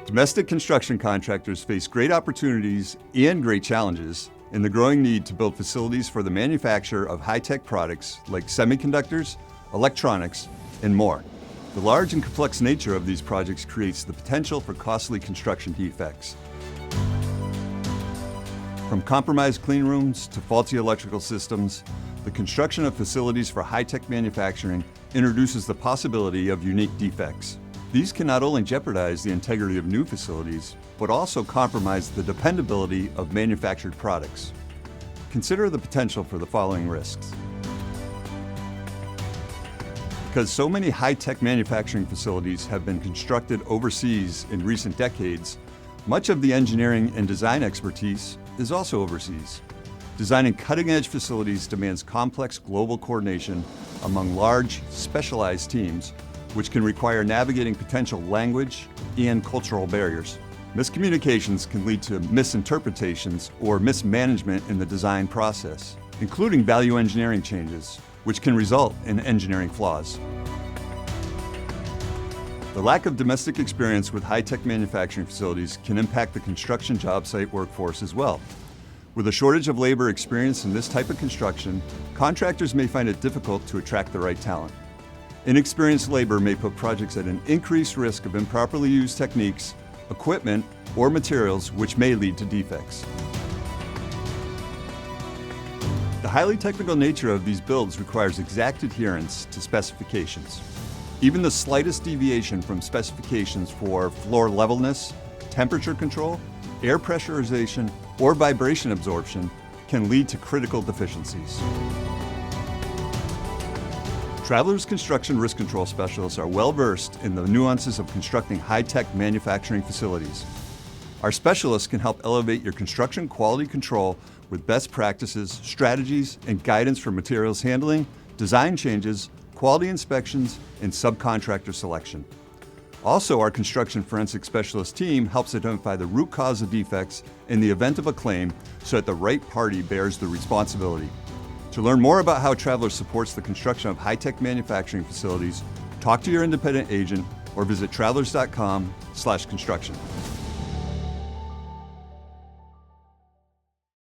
Domestic construction contractors face great opportunities and great challenges in the growing need to build facilities for the manufacture of high-tech products like semiconductors, electronics, and more. The large and complex nature of these projects creates the potential for costly construction defects. From compromised clean rooms to faulty electrical systems, the construction of facilities for high-tech manufacturing introduces the possibility of unique defects. These can not only jeopardize the integrity of new facilities, but also compromise the dependability of manufactured products. Consider the potential for the following risks. Because so many high-tech manufacturing facilities have been constructed overseas in recent decades, much of the engineering and design expertise is also overseas. Designing cutting-edge facilities demands complex global coordination among large, specialized teams, which can require navigating potential language and cultural barriers. Miscommunications can lead to misinterpretations or mismanagement in the design process, including value engineering changes, which can result in engineering flaws. The lack of domestic experience with high-tech manufacturing facilities can impact the construction job site workforce as well. With a shortage of labor experience in this type of construction, contractors may find it difficult to attract the right talent. Inexperienced labor may put projects at an increased risk of improperly used techniques, equipment, or materials which may lead to defects. The highly technical nature of these builds requires exact adherence to specifications. Even the slightest deviation from specifications for floor levelness, temperature control, air pressurization, or vibration absorption can lead to critical deficiencies. Travelers Construction Risk Control Specialists are well-versed in the nuances of constructing high-tech manufacturing facilities. Our specialists can help elevate your construction quality control with best practices, strategies, and guidance for materials handling, design changes, quality inspections, and subcontractor selection. Also, our construction forensic specialist team helps identify the root cause of defects in the event of a claim so that the right party bears the responsibility. To learn more about how Travelers supports the construction of high-tech manufacturing facilities, talk to your independent agent or visit travelers.com/construction.